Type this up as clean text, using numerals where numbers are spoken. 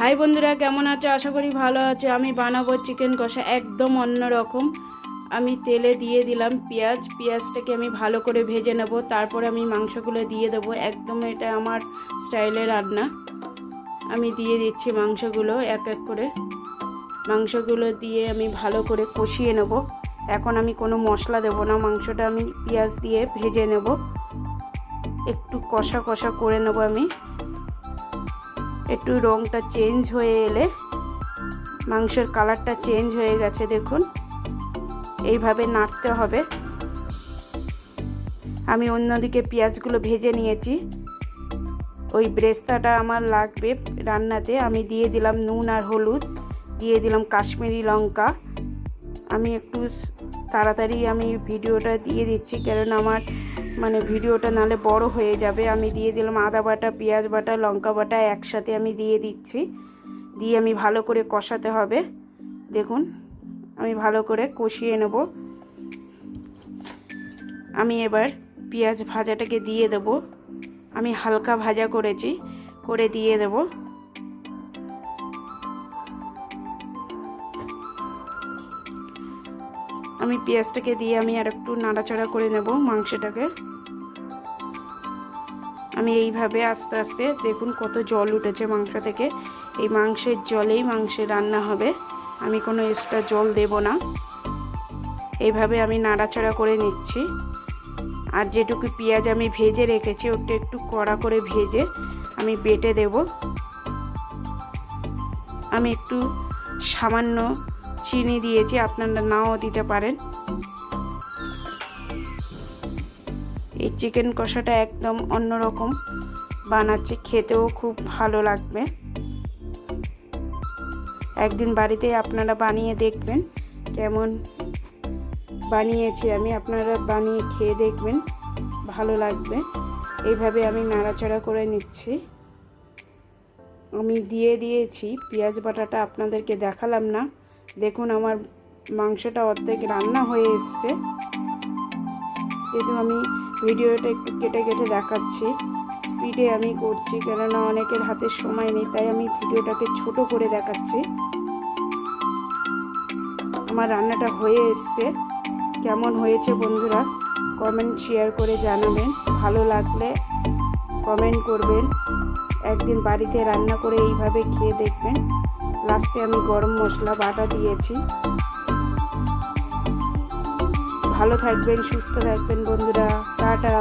High বন্ধুরা, কেমন আছো? আশা করি ভালো আছো। আমি বানাবো চিকেন কষা একদম অন্য রকম। আমি তেলে দিয়ে দিলাম পেঁয়াজটাকে আমি ভালো করে ভেজে নেব, তারপরে আমি মাংসগুলো দিয়ে দেবো। একদম এটা আমার স্টাইলে রান্না। আমি দিয়ে দিচ্ছি মাংসগুলো এক এক করে। মাংসগুলো দিয়ে আমি ভালো করে কষিয়ে নেব। এখন আমি কোনো মশলা দেব না, মাংসটা আমি পেঁয়াজ দিয়ে ভেজে নেব। একটু কষা কষা করে নেব আমি। একটু রঙটা চেঞ্জ হয়ে এলে, মাংসের কালারটা চেঞ্জ হয়ে গেছে দেখুন, এইভাবে নাড়তে হবে। আমি অন্যদিকে পেঁয়াজগুলো ভেজে নিয়েছি। ওই ব্রেস্তাটা আমার লাগবে রান্নাতে। আমি দিয়ে দিলাম নুন আর হলুদ, দিয়ে দিলাম কাশ্মীরি লঙ্কা। আমি একটু তাড়াতাড়ি আমি ভিডিওটা দিয়ে দিচ্ছি, কারণ আমার ভিডিওটা নালে বড় হয়ে যাবে। আমি দিয়ে দিলাম আদা বাটা, পেঁয়াজ বাটা, লঙ্কা বাটা একসাথে আমি দিয়ে দিচ্ছি। দিয়ে আমি ভালো করে কষাতে হবে। দেখুন, আমি ভালো করে কষিয়ে নেব। আমি এবার পেঁয়াজ ভাজাটাকে দিয়ে দেব। আমি হালকা ভাজা করেছি, করে দিয়ে দেব। আমি পেঁয়াজটাকে দিয়ে আমি আর একটু নাড়াচাড়া করে নেব মাংসটাকে। আমি এইভাবে আস্তে আস্তে, দেখুন কত জল উঠেছে মাংস থেকে। এই মাংসের জলেই মাংসের রান্না হবে, আমি কোনো এক্সট্রা জল দেব না। এইভাবে আমি নাড়াচাড়া করে নিচ্ছি। আর যেটুকু পেঁয়াজ আমি ভেজে রেখেছি, ওটা একটু কড়া করে ভেজে আমি বেটে দেব। আমি একটু সামান্য চিনি দিয়েছি, আপনারা নাও দিতে পারেন। এই চিকেন কষাটা একদম অন্যরকম বানাচ্ছে, খেতেও খুব ভালো লাগবে। একদিন বাড়িতে আপনারা বানিয়ে দেখবেন কেমন বানিয়েছি আমি। আপনারা বানিয়ে খেয়ে দেখবেন, ভালো লাগবে। এইভাবে আমি নাড়াচাড়া করে নিচ্ছি। আমি দিয়ে দিয়েছি পেঁয়াজ বাটাটা, আপনাদেরকে দেখালাম না। দেখুন আমার মাংসটা অর্ধেক রান্না হয়ে এসছে। যেহেতু আমি ভিডিওটা একটু কেটে কেটে দেখাচ্ছি, স্পিডে আমি করছি, কেননা অনেকের হাতে সময় নেই, তাই আমি ভিডিওটাকে ছোট করে দেখাচ্ছি। আমার রান্নাটা হয়ে এসছে। কেমন হয়েছে বন্ধুরা কমেন্ট শেয়ার করে জানাবেন। ভালো লাগলে কমেন্ট করবেন। একদিন বাড়িতে রান্না করে এইভাবে খেয়ে দেখবেন। লাস্টে আমি গরম মশলা বাটা দিয়েছি। ভালো থাকবেন, সুস্থ থাকবেন বন্ধুরা। টাটা।